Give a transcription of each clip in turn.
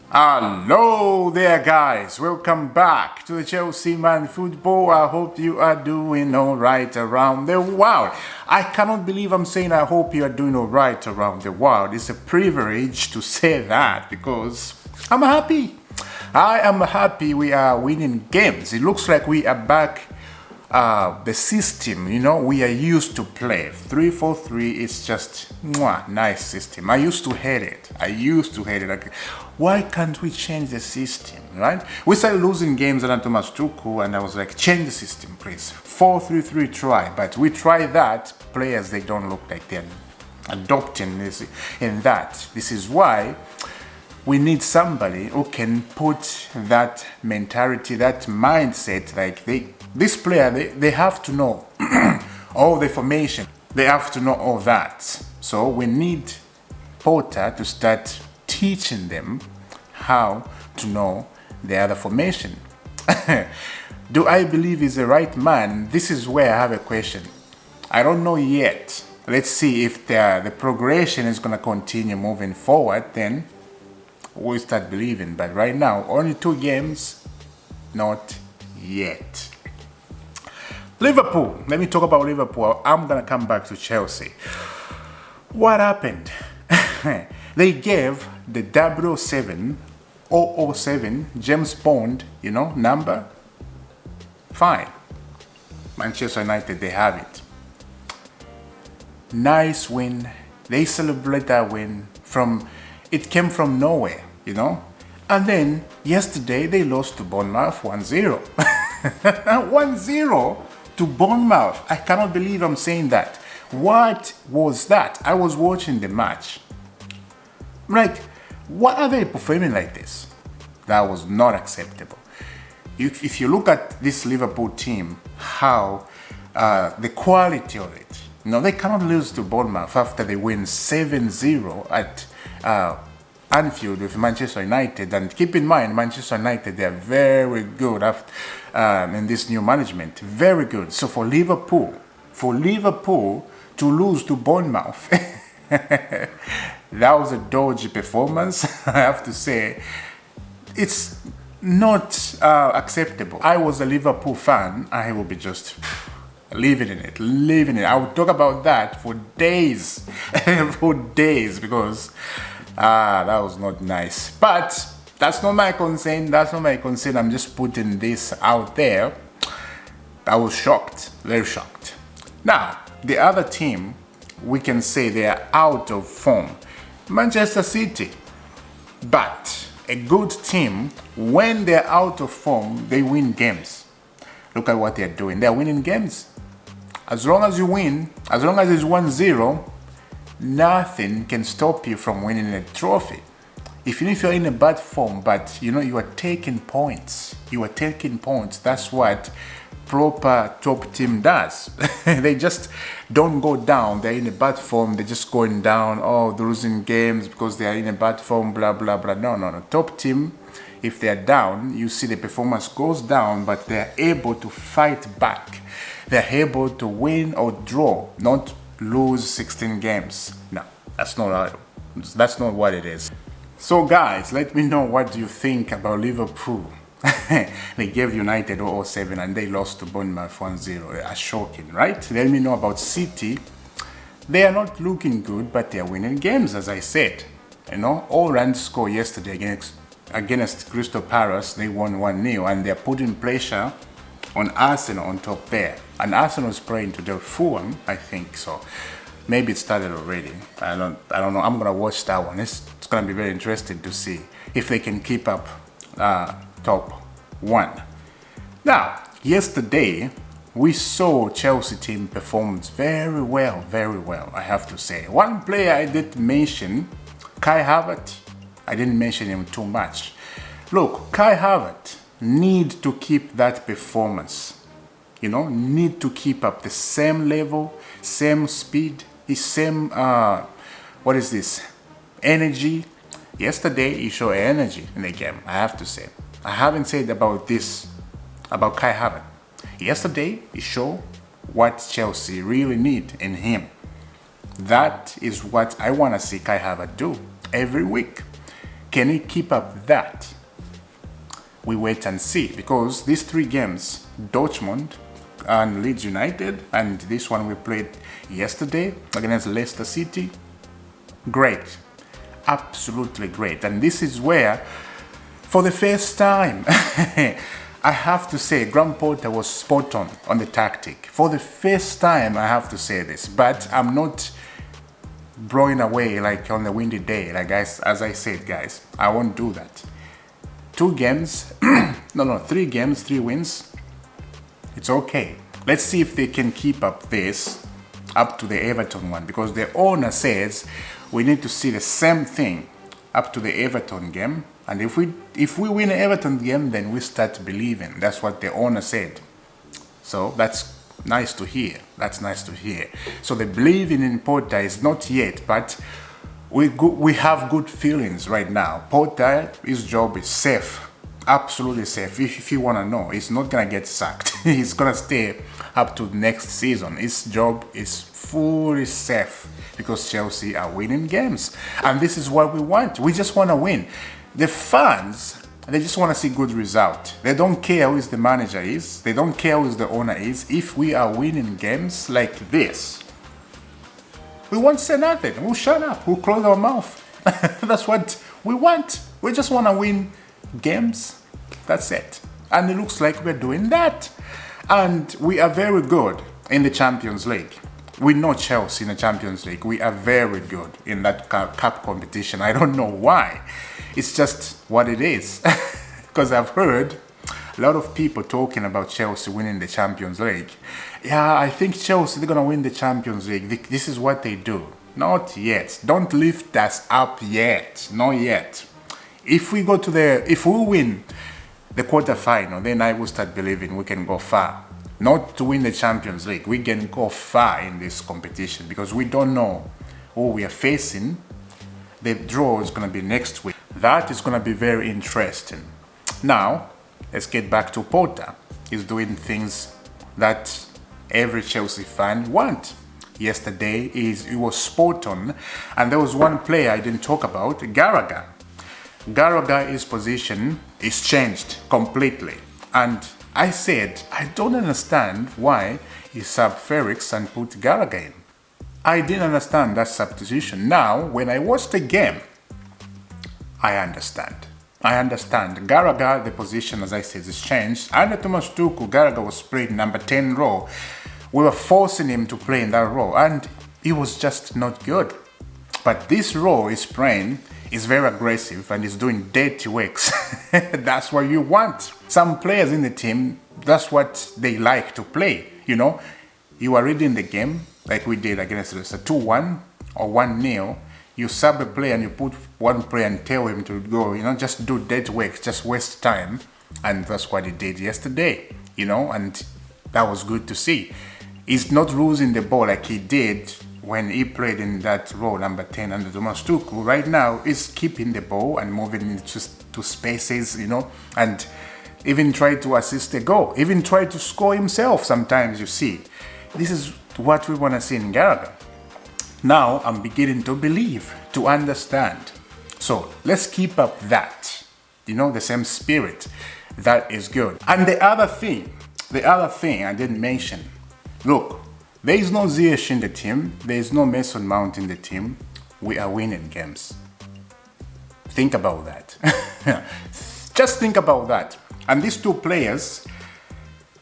Hello there, guys. Welcome back to the Chelsea Man Football. I hope you are doing all right around the world. I cannot believe I'm saying I hope you are doing all right around the world. It's a privilege to say that because I'm happy. I am happy we are winning games. It looks like we are back the system, we are used to play 3-4-3. It's just nice system. I used to hate it. Like, why can't we change the system, right? We started losing games and Thomas Tuchel, and I was like, change the system, please. 4-3-3, try. But we try that. Players, they don't look like they're adopting this and that. This is why we need somebody who can put that mentality, that mindset, like this player, they have to know all the formation. They have to know all that. So we need Potter to start teaching them how to know the other formation. Do I believe he's the right man? This is where I have a question. I don't know yet. Let's see if the progression is going to continue moving forward, then we'll start believing. But right now, only 2 games, not yet. Liverpool. Let me talk about Liverpool. I'm going to come back to Chelsea. What happened? They gave the 007 James Bond, number. Fine. Manchester United, they have it. Nice win. They celebrate that win. It came from nowhere, And then yesterday they lost to Bournemouth 1-0. 1-0 to Bournemouth. I cannot believe I'm saying that. What was that? I was watching the match. Like, what are they performing like this? That was not acceptable. If you look at this Liverpool team, how the quality of it, they cannot lose to Bournemouth after they win 7-0 at Anfield with Manchester United. And keep in mind, Manchester United, they are very good in this new management. Very good. So for Liverpool to lose to Bournemouth, that was a dodgy performance. I have to say, it's not acceptable. I was a Liverpool fan. I will be just living in it. I will talk about that for days, because that was not nice. But that's not my concern. I'm just putting this out there. I was shocked, very shocked. Now, the other team, we can say they are out of form. Manchester City. But a good team, when they're out of form, they win games. Look at what they're doing. They're winning games. As long as you win, as long as it's 1-0, nothing can stop you from winning a trophy. Even if you're in a bad form, but you are taking points. That's what proper top team does. They just don't go down. They're in a bad form. They're just going down. Oh, they're losing games because they are in a bad form, blah, blah, blah. No. Top team, if they're down, you see the performance goes down, but they're able to fight back. They're able to win or draw, not lose 16 games. No, that's not what it is. So guys, let me know, what do you think about Liverpool? They gave United 0-7 and they lost to Bournemouth 1-0. That's shocking, right? Let me know about City. They are not looking good, but they are winning games, as I said. All-round score yesterday against Crystal Palace. They won 1-0, and they're putting pressure on Arsenal on top there. And Arsenal is playing to their Fulham, I think so. Maybe it started already. I don't know. I'm gonna watch that one. It's gonna be very interesting to see if they can keep up top 1. Now, yesterday we saw Chelsea team performed very well, I have to say. One player I did mention, Kai Havertz. I didn't mention him too much. Look, Kai Havertz need to keep that performance. Need to keep up the same level, same speed, the same, energy. Yesterday, he showed energy in the game, I have to say. I haven't said about Kai Havertz. Yesterday, he showed what Chelsea really need in him. That is what I want to see Kai Havertz do every week. Can he keep up that? We wait and see, because these 3 games, Dortmund and Leeds United, and this one we played yesterday against Leicester City, great, absolutely great. And this is where, for the first time, I have to say Graham Potter was spot on the tactic. For the first time, I have to say this, but I'm not blowing away like on the windy day. Like, guys, as I said, guys, I won't do that. 2 games, 3 games, 3 wins. It's okay. Let's see if they can keep up this up to the Everton one, because the owner says we need to see the same thing up to the Everton game. And if we win the Everton game, then we start believing. That's what the owner said. So that's nice to hear. That's nice to hear. So the believing in Potter is not yet, but we have good feelings right now. Potter, his job is safe, absolutely safe. If you want to know, he's not gonna get sacked. He's gonna stay up to next season. His job is fully safe because Chelsea are winning games, and this is what we want. We just want to win. The fans, they just want to see good result. They don't care who the manager is. They don't care who the owner is. If we are winning games like this, we won't say nothing. We'll shut up. We'll close our mouth. That's what we want. We just want to win games. That's it. And it looks like we're doing that. And we are very good in the Champions League. We know Chelsea in the Champions League. We are very good in that cup competition. I don't know why. It's just what it is. Because I've heard a lot of people talking about Chelsea winning the Champions League. Yeah, I think Chelsea, they're going to win the Champions League. This is what they do. Not yet. Don't lift us up yet. Not yet. If we win the quarterfinal, then I will start believing we can go far. Not to win the Champions League. We can go far in this competition because we don't know who we are facing. The draw is going to be next week. That is going to be very interesting. Now, let's get back to Potter. He's doing things that every Chelsea fan wants. Yesterday, he was spot on. And there was one player I didn't talk about, Gallagher. Gallagher's position is changed completely. And I said, I don't understand why he sub Felix and put Gallagher in. I didn't understand that substitution. Now, when I watch the game, I understand. Gallagher, the position, as I said, is changed. Under Thomas Tuchel, Gallagher was playing number 10 role. We were forcing him to play in that role, and he was just not good. But this role he's playing is very aggressive and is doing dirty works. That's what you want. Some players in the team, that's what they like to play. You know, you are reading the game like we did against Leicester, 2-1 or 1-0. You sub a player and you put one player and tell him to go, just do dirty work, just waste time. And that's what he did yesterday, and that was good to see. He's not losing the ball like he did when he played in that role, number 10 under Thomas Tuchel. Right now, he's keeping the ball and moving into spaces, and even try to assist a goal, even try to score himself sometimes, you see. This is what we want to see in Gallagher. Now, I'm beginning to believe, to understand. So, let's keep up that, the same spirit. That is good. And the other thing I didn't mention, look, there is no Ziyech in the team. There is no Mason Mount in the team. We are winning games. Think about that. Just think about that. And these 2 players,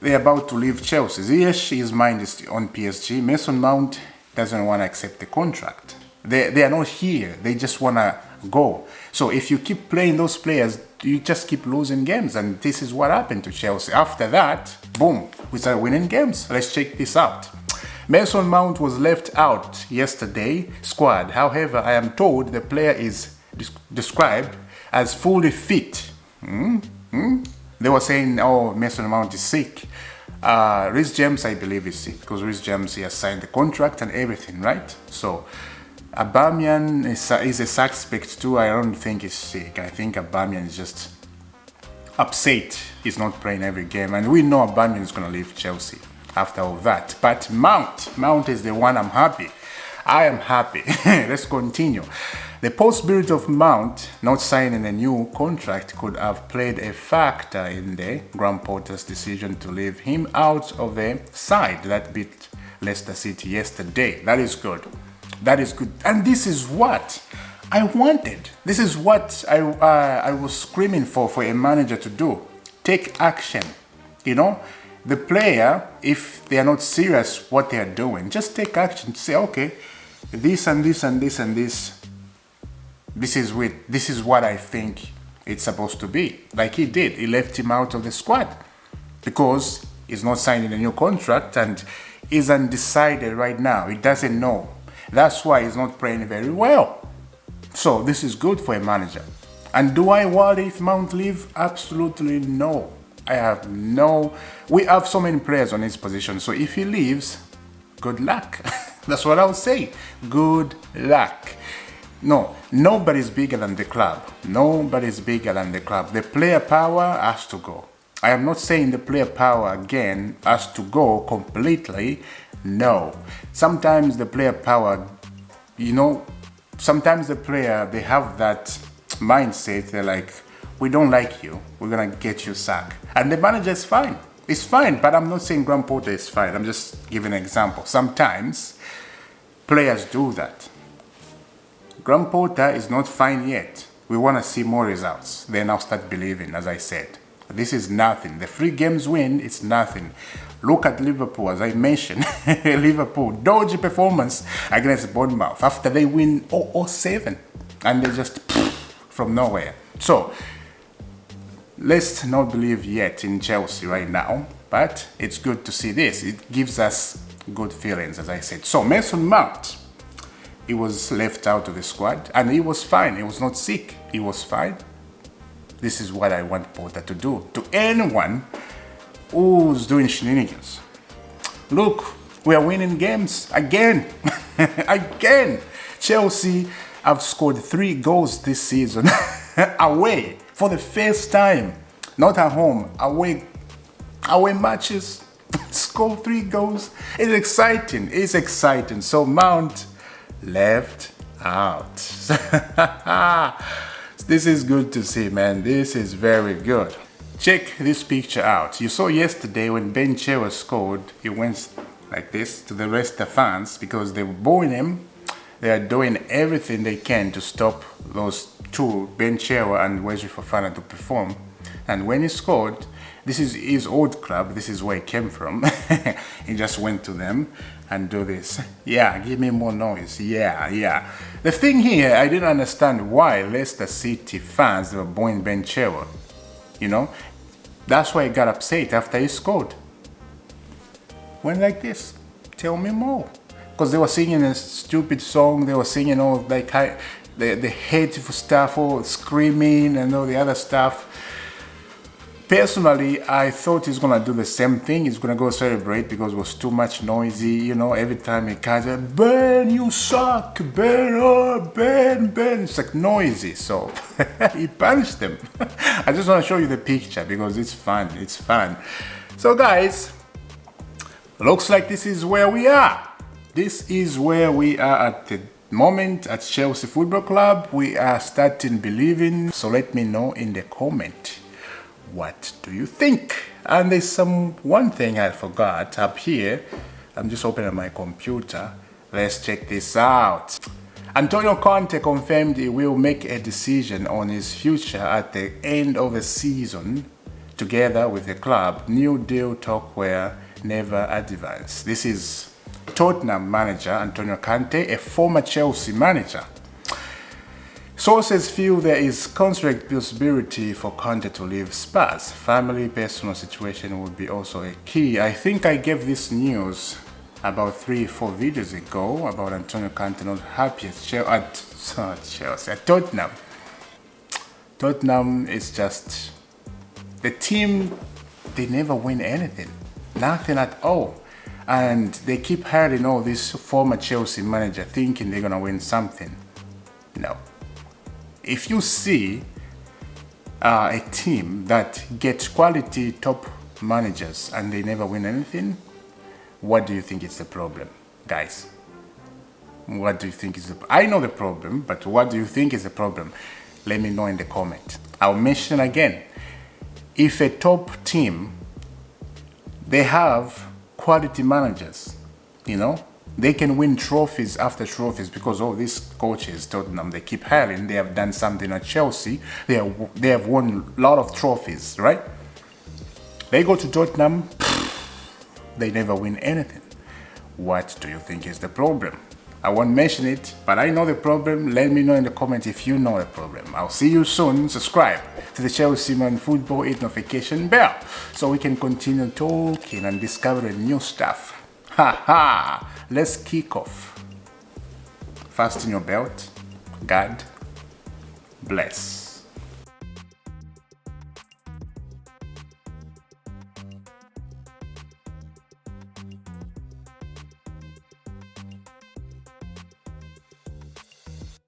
they're about to leave Chelsea. Ziyech, his mind is on PSG. Mason Mount doesn't want to accept the contract. They are not here. They just want to go. So if you keep playing those players, you just keep losing games. And this is what happened to Chelsea. After that, boom, we start winning games. Let's check this out. Mason Mount was left out yesterday squad. However, I am told the player is described as fully fit. They were saying, oh, Mason Mount is sick. Reece James, I believe, is sick because Reece James, he has signed the contract and everything, right? So, Aubameyang is a suspect too. I don't think he's sick. I think Aubameyang is just upset. He's not playing every game. And we know Aubameyang is going to leave Chelsea after all that. But Mount is the one I'm happy. I am happy. Let's continue. The possibility of Mount not signing a new contract could have played a factor in the Graham Potter's decision to leave him out of a side that beat Leicester City yesterday. That is good. That is good. And this is what I wanted. This is what I was screaming for a manager to do. Take action. You know, the player, if they are not serious what they are doing, just take action. Say, okay, this and this and this and this. This is what I think it's supposed to be. Like he did. He left him out of the squad because he's not signing a new contract and is undecided right now. He doesn't know. That's why he's not playing very well. So this is good for a manager. And do I worry if Mount leave? Absolutely no. We have so many players on his position. So if he leaves, good luck. That's what I would say. Good luck. No, nobody's bigger than the club. Nobody's bigger than the club. The player power has to go. I am not saying the player power again has to go completely. No. Sometimes the player power, sometimes the player, they have that mindset. They're like, we don't like you. We're going to get you sacked. And the manager is fine. It's fine, but I'm not saying Graham Potter is fine. I'm just giving an example. Sometimes players do that. Graham Potter is not fine yet. We want to see more results. Then I'll start believing, as I said. This is nothing. The 3 games win, it's nothing. Look at Liverpool, as I mentioned. Liverpool, dodgy performance against Bournemouth after they win 0-7. And they just from nowhere. So, let's not believe yet in Chelsea right now. But it's good to see this. It gives us good feelings, as I said. So, Mason Mount. He was left out of the squad and he was fine. He was not sick. He was fine. This is what I want Potter to do to anyone who's doing shenanigans. Look, we are winning games again. Again. Chelsea have scored 3 goals this season away for the first time. Not at home. Away matches. Score 3 goals. It's exciting. It's exciting. So Mount left out. This is good to see, man. This is very good. Check this picture out. You saw yesterday when Ben Chilwell scored, he went like this to the rest of the fans because they were booing him. They are doing everything they can to stop those 2, Ben Chilwell and Wesley Fofana, to perform. And when he scored, this is his old club. This is where he came from. He just went to them and do this. Yeah, give me more noise. Yeah. The thing here, I didn't understand why Leicester City fans were booing Ben Chilwell. That's why he got upset after he scored. Went like this. Tell me more. Because they were singing a stupid song. They were singing all like the hateful stuff, all screaming and all the other stuff. Personally, I thought he's going to do the same thing. He's going to go celebrate because it was too much noisy. Every time he comes, Ben, you suck. Ben, oh, Ben. It's like noisy. So he punished them. I just want to show you the picture because it's fun. It's fun. So guys, looks like this is where we are. This is where we are at the moment at Chelsea Football Club. We are starting believing. So let me know in the comment. What do you think? And there's one thing I forgot up here. I'm just opening my computer. Let's check this out. Antonio Conte confirmed he will make a decision on his future at the end of the season together with the club. New deal talk were never advanced. This is Tottenham manager Antonio Conte, a former Chelsea manager. Sources feel there is contract possibility for Conte to leave Spurs. Family, personal situation would be also a key. I think I gave this news about 3-4 videos ago about Antonio Conte not happy at Chelsea, at Tottenham. Tottenham is just the team. They never win anything, nothing at all, and they keep hiring all these former Chelsea manager thinking they're gonna win something. No. If you see a team that gets quality top managers and they never win anything, what do you think is the problem, guys? What do you think is the... I know the problem, but what do you think is the problem? Let me know in the comment. I'll mention again. If a top team, they have quality managers, you know, they can win trophies after trophies because all these coaches, Tottenham, they keep hiring. They have done something at Chelsea. They have won a lot of trophies, right? They go to Tottenham, they never win anything. What do you think is the problem? I won't mention it, but I know the problem. Let me know in the comment if you know the problem. I'll see you soon. Subscribe to the Chelsea Man Football, hit notification bell so we can continue talking and discovering new stuff. Ha ha! Let's kick off. Fasten your belt. God bless.